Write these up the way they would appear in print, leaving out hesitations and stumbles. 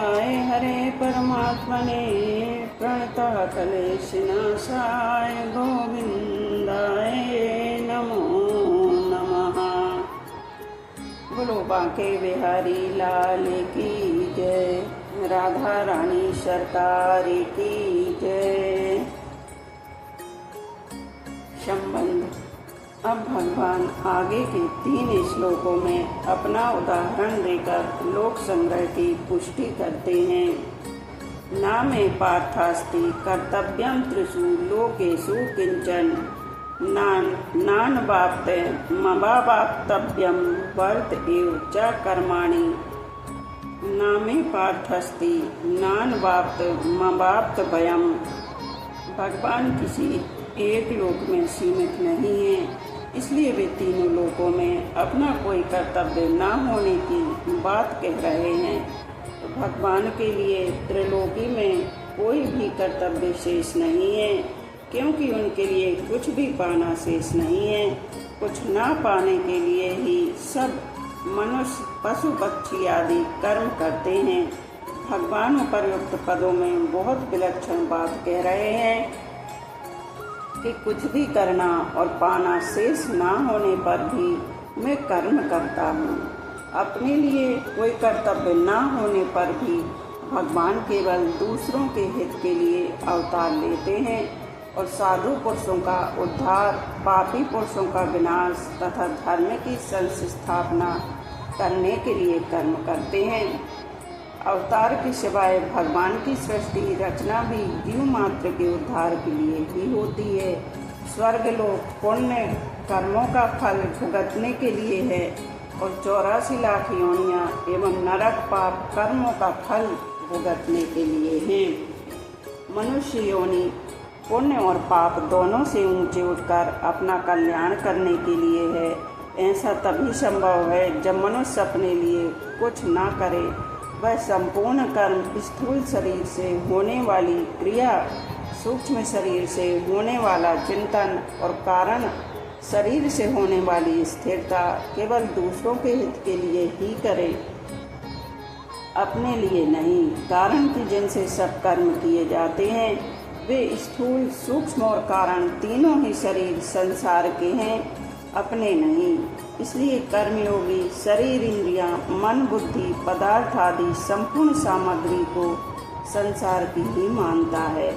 गोविन्दाय हरे परमात्मने प्रणतः क्लेशनाशाय गोविन्दाय नमो नमः। बोलो बांके बिहारी लाल की जय, राधा रानी सरकार की जय। संबंध। अब भगवान आगे के 3 श्लोकों में अपना उदाहरण देकर लोक संग्रह की पुष्टि करते हैं। ना मे पार्थास्ति कर्तव्यं त्रिषु लोकेषु किंचन नानवाप्तमवाप्तव्यं वर्त एव च कर्माणि। ना मे पार्थास्ति नानवाप्तमवाप्तव्यम्। भगवान किसी एक लोक में सीमित नहीं है, इसलिए वे तीनों लोकों में अपना कोई कर्तव्य न होने की बात कह रहे हैं। तो भगवान के लिए त्रिलोकी में कोई भी कर्तव्य शेष नहीं है, क्योंकि उनके लिए कुछ भी पाना शेष नहीं है। कुछ ना पाने के लिए ही सब मनुष्य पशु पक्षी आदि कर्म करते हैं। भगवान उपर्युक्त पदों में बहुत विलक्षण बात कह रहे हैं कि कुछ भी करना और पाना शेष ना होने पर भी मैं कर्म करता हूँ। अपने लिए कोई कर्तव्य ना होने पर भी भगवान केवल दूसरों के हित के लिए अवतार लेते हैं और साधु पुरुषों का उद्धार, पापी पुरुषों का विनाश तथा धर्म की संस्थापना करने के लिए कर्म करते हैं। अवतार के सिवाय भगवान की सृष्टि रचना भी जीव मात्र के उद्धार के लिए ही होती है। स्वर्ग लोक पुण्य कर्मों का फल भुगतने के लिए है और 84 लाख योनियाँ एवं नरक पाप कर्मों का फल भुगतने के लिए है। मनुष्य योनि पुण्य और पाप दोनों से ऊंचे उठकर अपना कल्याण करने के लिए है। ऐसा तभी संभव है जब मनुष्य अपने लिए कुछ ना करे। वह संपूर्ण कर्म स्थूल शरीर से होने वाली क्रिया, सूक्ष्म शरीर से होने वाला चिंतन और कारण शरीर से होने वाली स्थिरता केवल दूसरों के हित के लिए ही करे, अपने लिए नहीं। कारण कि जिनसे सब कर्म किए जाते हैं वे स्थूल, सूक्ष्म और कारण तीनों ही शरीर संसार के हैं, अपने नहीं। इसलिए कर्मयोगी शरीर, इंद्रियां, मन, बुद्धि, पदार्थ आदि संपूर्ण सामग्री को संसार की ही मानता है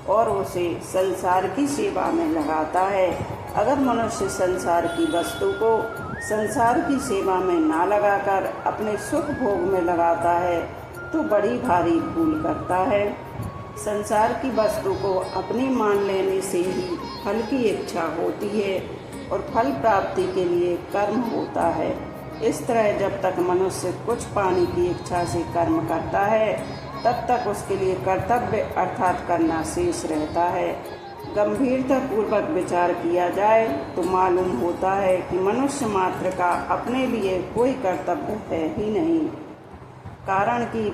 और उसे संसार की सेवा में लगाता है। अगर मनुष्य संसार की वस्तु को संसार की सेवा में ना लगाकर अपने सुख भोग में लगाता है तो बड़ी भारी भूल करता है। संसार की वस्तु को अपनी मान लेने से ही फल की इच्छा होती है और फल प्राप्ति के लिए कर्म होता है। इस तरह जब तक मनुष्य कुछ पाने की इच्छा से कर्म करता है तब तक उसके लिए कर्तव्य अर्थात करना शेष रहता है। गंभीरता पूर्वक विचार किया जाए तो मालूम होता है कि मनुष्य मात्र का अपने लिए कोई कर्तव्य है ही नहीं। कारण कि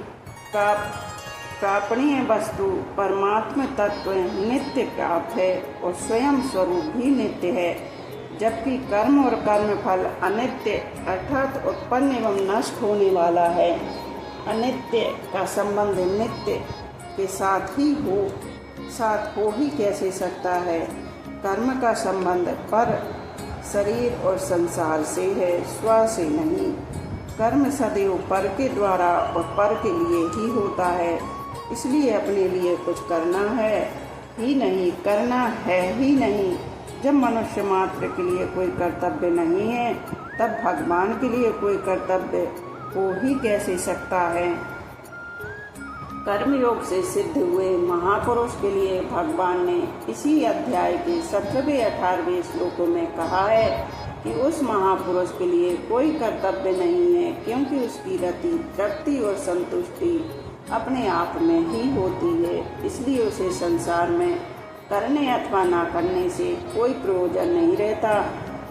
प्रापणीय वस्तु परमात्म तत्व नित्य प्राप्त है और स्वयं स्वरूप भी नित्य है, जबकि कर्म और कर्म फल अनित्य अर्थात उत्पन्न एवं नष्ट होने वाला है। अनित्य का संबंध नित्य के साथ हो ही कैसे सकता है। कर्म का संबंध पर, शरीर और संसार से है, स्व से नहीं। कर्म सदैव पर के द्वारा और पर के लिए ही होता है। इसलिए अपने लिए कुछ करना है ही नहीं, करना है ही नहीं। जब मनुष्य मात्र के लिए कोई कर्तव्य नहीं है तब भगवान के लिए कोई कर्तव्य हो ही कैसे सकता है। कर्मयोग से सिद्ध हुए महापुरुष के लिए भगवान ने इसी अध्याय के 17वें 18वें श्लोकों में कहा है कि उस महापुरुष के लिए कोई कर्तव्य नहीं है, क्योंकि उसकी रति, तृप्ति और संतुष्टि अपने आप में ही होती है। इसलिए उसे संसार में करने अथवा ना करने से कोई प्रयोजन नहीं रहता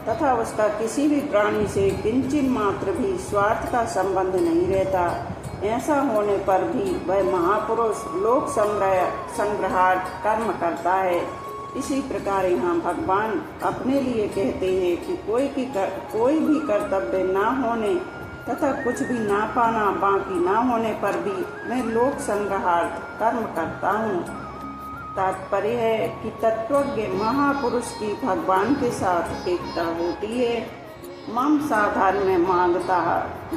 तथा उसका किसी भी प्राणी से किंचित मात्र भी स्वार्थ का संबंध नहीं रहता। ऐसा होने पर भी वह महापुरुष लोक संग्रहार्थ कर्म करता है। इसी प्रकार यहाँ भगवान अपने लिए कहते हैं कि कोई भी कर्तव्य ना होने तथा कुछ भी ना पाना बाकी ना होने पर भी मैं लोक संग्रहार्थ कर्म करता हूँ। तात्पर्य है कि तत्वज्ञ महापुरुष की भगवान के साथ एकता होती है। मम साधारण में मांगता,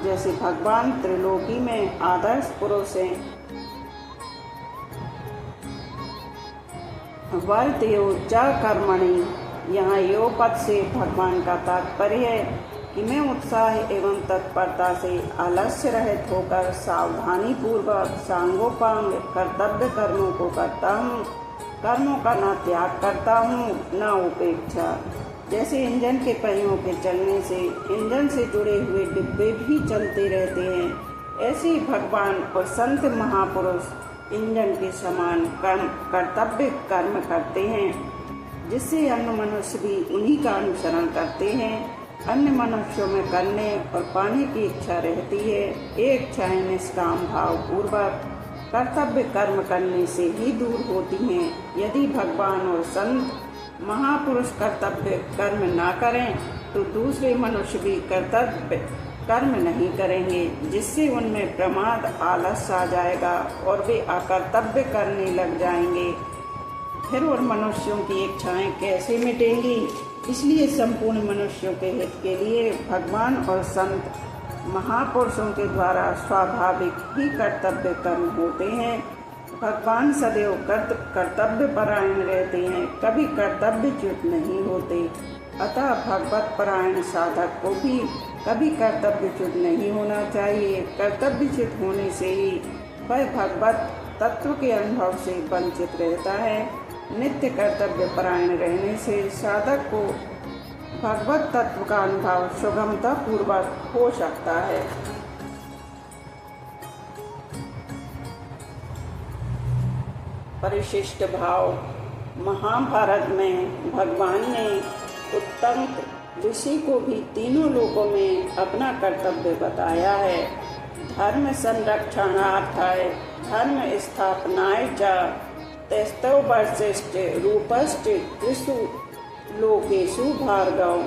जैसे भगवान त्रिलोकी में आदर्श पुरुष हैं। वर्तयो च कर्मणि, यहाँ यो पद से भगवान का तात्पर्य है कि मैं उत्साह एवं तत्परता से आलस्य रहित होकर सावधानी पूर्वक सांगोपांग कर्तव्य कर्मों को करता हूँ। कर्मों का न त्याग करता हूँ न उपेक्षा। जैसे इंजन के पहियों के चलने से इंजन से जुड़े हुए डिब्बे भी चलते रहते हैं, ऐसे ही भगवान और संत महापुरुष इंजन के समान कर्तव्य कर्म करते हैं, जिससे अन्य मनुष्य भी उन्हीं का अनुसरण करते हैं। अन्य मनुष्यों में करने और पाने की इच्छा रहती है। एक इच्छाएं निष्काम भाव पूर्वक कर्तव्य कर्म करने से ही दूर होती हैं। यदि भगवान और संत महापुरुष कर्तव्य कर्म ना करें तो दूसरे मनुष्य भी कर्तव्य कर्म नहीं करेंगे, जिससे उनमें प्रमाद आलस आ जाएगा और वे अकर्तव्य करने लग जाएंगे। फिर उन मनुष्यों की इच्छाएं कैसे मिटेंगी? इसलिए संपूर्ण मनुष्यों के हित के लिए भगवान और संत महापुरुषों के द्वारा स्वाभाविक ही कर्तव्य कर्म होते हैं। भगवान सदैव कर्तव्य परायण रहते हैं, कभी कर्तव्यच्युत नहीं होते। अतः भगवत परायण साधक को भी कभी कर्तव्यच्युत नहीं होना चाहिए। कर्तव्यच्युत होने से ही वह भगवत तत्व के अनुभव से वंचित रहता है। नित्य कर्तव्य परायण रहने से साधक को भगवत तत्व का अनुभव सुगमता पूर्वक हो सकता है। परिशिष्ट भाव। महाभारत में भगवान ने उत्तंक ऋषि को भी तीनों लोकों में अपना कर्तव्य बताया है। धर्म संरक्षणार्थाय धर्म स्थापनाय च तेस्तौ वर्षिष्ठ रूपष्ट त्रिषु लोकेषु भार्गव।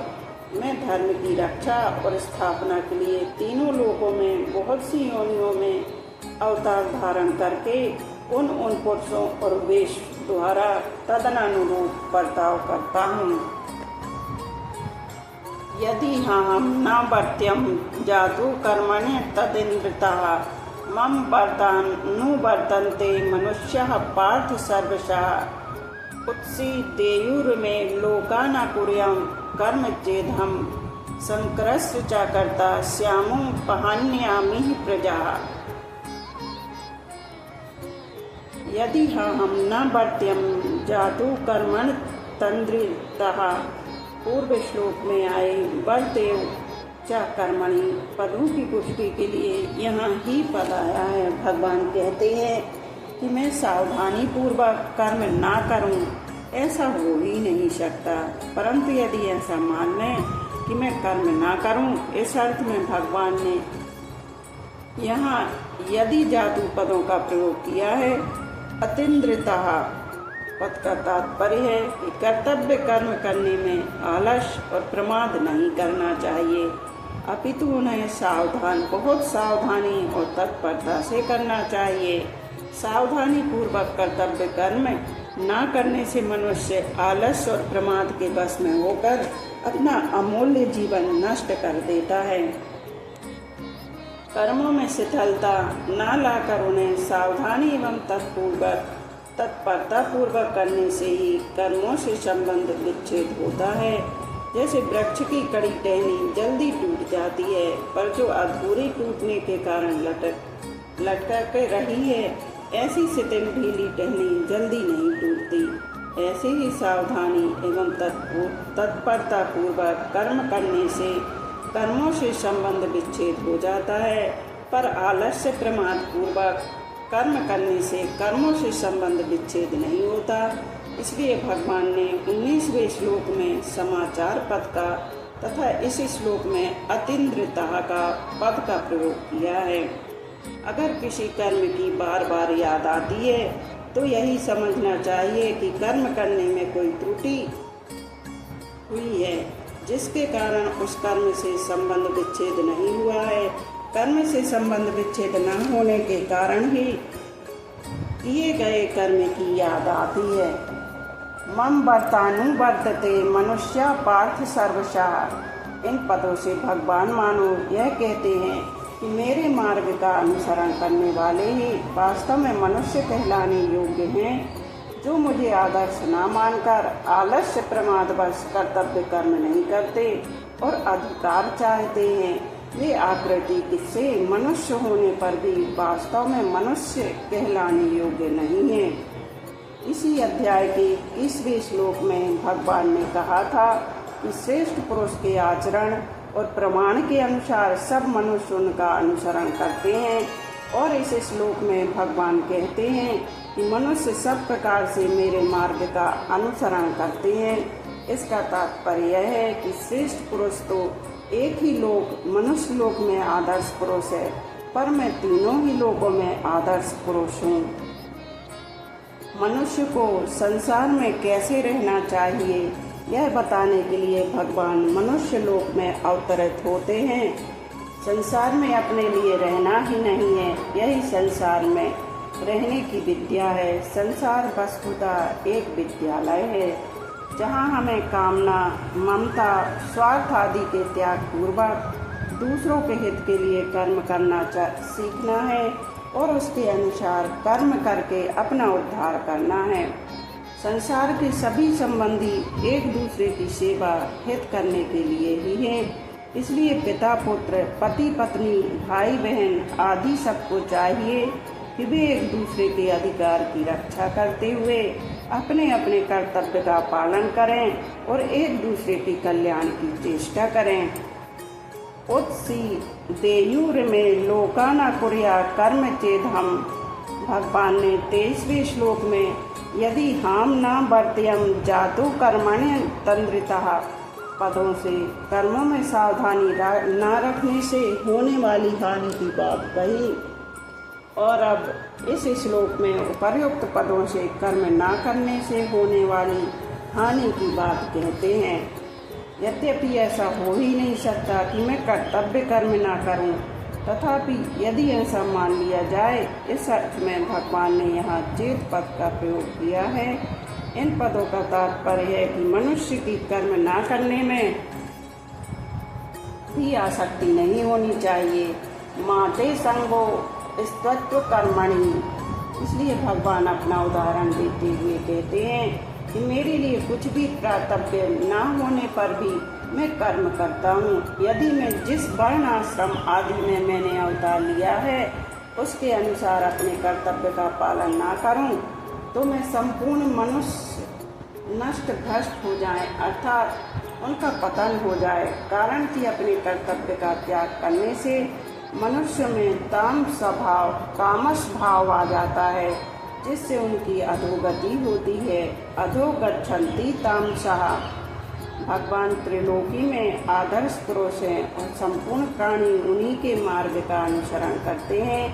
मैं धर्म की रक्षा और स्थापना के लिए तीनों लोकों में बहुत सी योनियों में अवतार धारण करके उन पुरुषों और वेश द्वारा तदनुरूप बर्ताव करता हूँ। यदि हम न वर्त्यम जातु कर्मण्य तदिन्द्रितः मम वर्तन्ते मनुष्यः पार्थ सर्वशः उत्सीदेयुर्मे लोका न कुर्यां कर्म चेदहं संकरस्य च कर्ता स्यामो पहान्यामि प्रजा। यदि हम न वर्त्यम जातु कर्मण तंद्रितः, पूर्व श्लोक में आए वर्तेव च कर्मणि पदों की पुष्टि के लिए यहाँ ही पद आया है। भगवान कहते हैं कि मैं सावधानी पूर्वक कर्म ना करूं, ऐसा हो ही नहीं सकता। परंतु यदि ऐसा मान लें कि मैं कर्म ना करूं, इस अर्थ में भगवान ने यहाँ यदि जातु पदों का प्रयोग किया है। अतीन्द्रितः पद का तात्पर्य है कि कर्तव्य कर्म करने में आलस और प्रमाद नहीं करना चाहिए, अपितु उन्हें बहुत सावधानी और तत्परता से करना चाहिए। सावधानी पूर्वक कर्तव्य कर्म न करने से मनुष्य आलस और प्रमाद के वश में होकर अपना अमूल्य जीवन नष्ट कर देता है। कर्मों में शिथिलता न लाकर उन्हें सावधानी एवं तत्परता पूर्वक करने से ही कर्मों से संबंध विच्छेद होता है। जैसे वृक्ष की कड़ी टहनी जल्दी टूट जाती है, पर जो अधूरे टूटने के कारण लटका के रही है, ऐसी शिथिल ढीली टहनी जल्दी नहीं टूटती। ऐसे ही सावधानी एवं तत्परता पूर्वक कर्म करने से कर्मों से संबंध विच्छेद हो जाता है, पर आलस्य प्रमाद पूर्वक कर्म करने से कर्मों से संबंध विच्छेद नहीं होता। इसलिए भगवान ने 19वें श्लोक में समाचार पद का तथा इस श्लोक में अतीन्द्रितः का पद का प्रयोग किया है। अगर किसी कर्म की बार बार याद आती है तो यही समझना चाहिए कि कर्म करने में कोई त्रुटि हुई है। जिसके कारण उस कर्म से संबंध विच्छेद नहीं हुआ है। कर्म से संबंध विच्छेद न होने के कारण ही किए गए कर्म की याद आती है। मम वर्तानुवर्तते मनुष्य पार्थ सर्वशः। इन पदों से भगवान मानो यह कहते हैं कि मेरे मार्ग का अनुसरण करने वाले ही वास्तव में मनुष्य कहलाने योग्य हैं। जो मुझे आदर्श न मानकर आलस्य प्रमादवश कर्तव्य कर्म नहीं करते और अधिकार चाहते हैं, वे आकृति से मनुष्य होने पर भी वास्तव में मनुष्य कहलाने योग्य नहीं है। इसी अध्याय के 21वें श्लोक में भगवान ने कहा था कि श्रेष्ठ पुरुष के आचरण और प्रमाण के अनुसार सब मनुष्य उनका अनुसरण करते हैं। और इस श्लोक में भगवान कहते हैं कि मनुष्य सब प्रकार से मेरे मार्ग का अनुसरण करते हैं। इसका तात्पर्य यह है कि श्रेष्ठ पुरुष तो एक ही लोक मनुष्य लोक में आदर्श पुरुष है, पर मैं तीनों ही लोकों में आदर्श पुरुष हूँ। मनुष्य को संसार में कैसे रहना चाहिए यह बताने के लिए भगवान मनुष्य लोक में अवतरित होते हैं। संसार में अपने लिए रहना ही नहीं है, यही संसार में रहने की विद्या है। संसार वस्तुतः एक विद्यालय है जहाँ हमें कामना, ममता, स्वार्थ आदि के त्याग पूर्वक दूसरों के हित के लिए कर्म करना सीखना है और उसके अनुसार कर्म करके अपना उद्धार करना है। संसार के सभी संबंधी एक दूसरे की सेवा हित करने के लिए ही है। इसलिए पिता पुत्र, पति पत्नी, भाई बहन आदि सबको चाहिए कि वे एक दूसरे के अधिकार की रक्षा करते हुए अपने अपने कर्तव्य का पालन करें और एक दूसरे के कल्याण की चेष्टा करें। उत्सी देयुर में लोकाना कुर्या कर्म चेदहम। भगवान ने 23वें श्लोक में यदि हम न वर्त्यम जातु कर्मण्य तंद्रितः पदों से कर्मों में सावधानी न रखने से होने वाली हानि की बात कही। और अब इस श्लोक में उपर्युक्त पदों से कर्म न करने से होने वाली हानि की बात कहते हैं। यद्यपि ऐसा हो ही नहीं सकता कि मैं कर्तव्य कर्म न करूं, तथापि यदि ऐसा मान लिया जाए, इस अर्थ में भगवान ने यहाँ चेत पद का प्रयोग किया है। इन पदों का तात्पर्य है कि मनुष्य की कर्म न करने में भी आसक्ति नहीं होनी चाहिए। माते संगो स्तत्व कर्मणि। इसलिए भगवान अपना उदाहरण देते हुए कहते हैं कि मेरे लिए कुछ भी कर्तव्य न होने पर भी मैं कर्म करता हूँ। यदि मैं जिस वर्ण आश्रम आदि में मैंने अवतार लिया है उसके अनुसार अपने कर्तव्य का पालन न करूँ तो मैं संपूर्ण मनुष्य नष्ट भ्रष्ट हो जाए, अर्थात उनका पतन हो जाए। कारण कि अपने कर्तव्य का त्याग करने से मनुष्य में तामस भाव, तामस भाव आ जाता है, जिससे उनकी अधोगति होती है। अधोगच्छन्ति तामसः। भगवान त्रिलोकी में आदर्श पुरुष हैं और संपूर्ण प्राणी उन्हीं के मार्ग का अनुसरण करते हैं।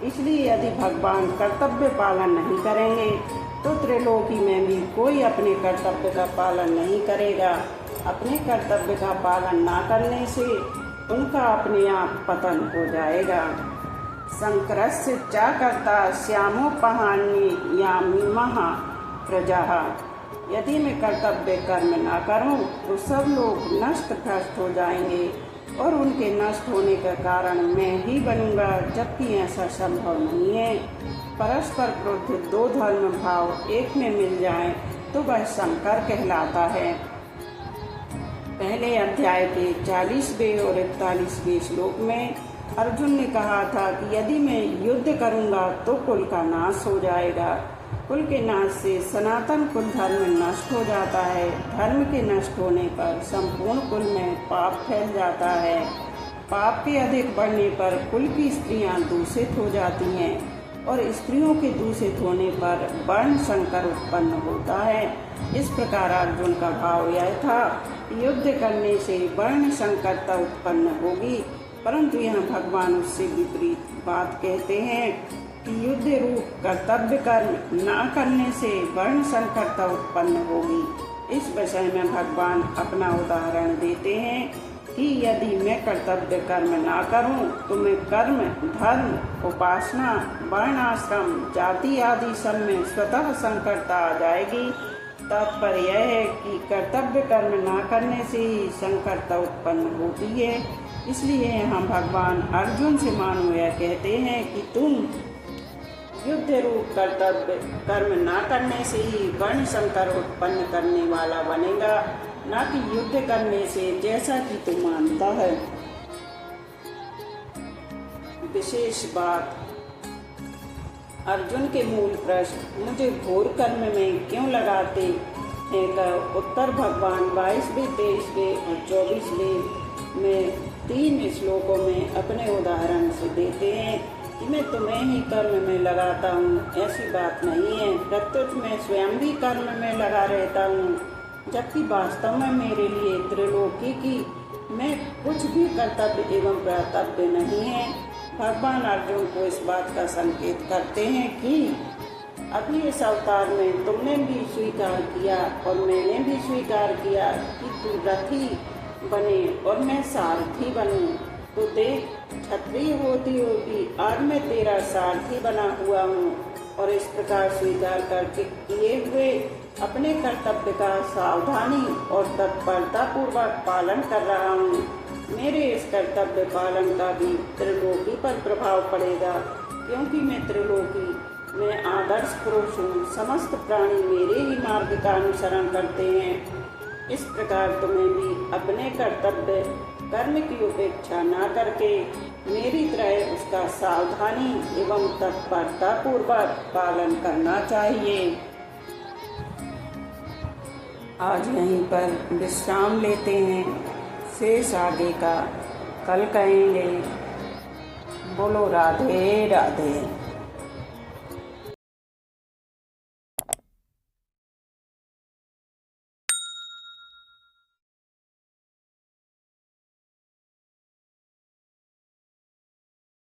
इसलिए यदि भगवान कर्तव्य पालन नहीं करेंगे तो त्रिलोकी में भी कोई अपने कर्तव्य का पालन नहीं करेगा। अपने कर्तव्य का पालन न करने से उनका अपने आप पतन हो जाएगा। संकरस्य च कर्ता श्यामोपहान्यामिमः प्रजाः। यदि मैं कर्तव्य कर्म न करूं तो सब लोग नष्ट भ्रष्ट हो जाएंगे और उनके नष्ट होने का कारण मैं ही बनूंगा, जबकि ऐसा संभव नहीं है। परस्पर विरुद्ध दो धर्म भाव एक में मिल जाएं तो वह संकर कहलाता है। पहले अध्याय के 40वें और 41वें श्लोक में अर्जुन ने कहा था कि यदि मैं युद्ध करूंगा तो कुल का नाश हो जाएगा। कुल के नाश से सनातन कुल धर्म नष्ट हो जाता है। धर्म के नष्ट होने पर संपूर्ण कुल में पाप फैल जाता है। पाप के अधिक बढ़ने पर कुल की स्त्रियां दूषित हो जाती हैं और स्त्रियों के दूषित होने पर वर्ण संकर उत्पन्न होता है। इस प्रकार अर्जुन का भाव यह था कि युद्ध करने से वर्ण संकरता उत्पन्न होगी, परंतु यहाँ भगवान उससे विपरीत बात कहते हैं कि युद्ध रूप कर्तव्य कर्म न करने से वर्ण संकरता उत्पन्न होगी। इस विषय में भगवान अपना उदाहरण देते हैं कि यदि मैं कर्तव्य कर्म ना करूं तो मैं कर्म, धर्म, उपासना, वर्ण, आश्रम, जाति आदि सब में स्वतः संकरता आ जाएगी। तात्पर्य यह है कि कर्तव्य कर्म ना करने से ही संकरता उत्पन्न होती है। इसलिए यहाँ भगवान अर्जुन से मानो यह कहते हैं कि तुम युद्ध रूप कर्तव्य कर्म ना करने से ही वर्ण संकर उत्पन्न करने वाला बनेगा, न कि युद्ध करने से, जैसा कि तू मानता है। विशेष बात, अर्जुन के मूल प्रश्न मुझे घोर कर्म में क्यों लगाते हैं का उत्तर भगवान 22वें, 23वें और 24वें में 3 श्लोकों में अपने उदाहरण से देते हैं कि मैं तुम्हें ही कर्म में लगाता हूँ, ऐसी बात नहीं है। प्रत्युत मैं स्वयं भी कर्म में लगा रहता हूँ, जबकि वास्तव में मेरे लिए त्रिलोकी की मैं कुछ भी कर्तव्य एवं कर्तव्य नहीं है। भगवान अर्जुन को इस बात का संकेत करते हैं कि अभी इस अवतार में तुमने भी स्वीकार किया और मैंने भी स्वीकार किया कि तू रथी बने और मैं सारथी बनूं। तो देख, क्षत्रिय होती होगी आज मैं तेरा सारथी बना हुआ हूँ और इस प्रकार स्वीकार करके किए हुए अपने कर्तव्य का सावधानी और तत्परता पूर्वक पालन कर रहा हूँ। मेरे इस कर्तव्य पालन का भी त्रिलोकी पर प्रभाव पड़ेगा, क्योंकि मैं त्रिलोकी में आदर्श पुरुष हूँ। समस्त प्राणी मेरे ही मार्ग का अनुसरण करते हैं। इस प्रकार तुम्हें भी अपने कर्तव्य कर्म की उपेक्षा न करके मेरी तरह उसका सावधानी एवं तत्परता पूर्वक पालन करना चाहिए। आज यहीं पर विश्राम लेते हैं, शेष आगे का कल कहेंगे। बोलो राधे राधे।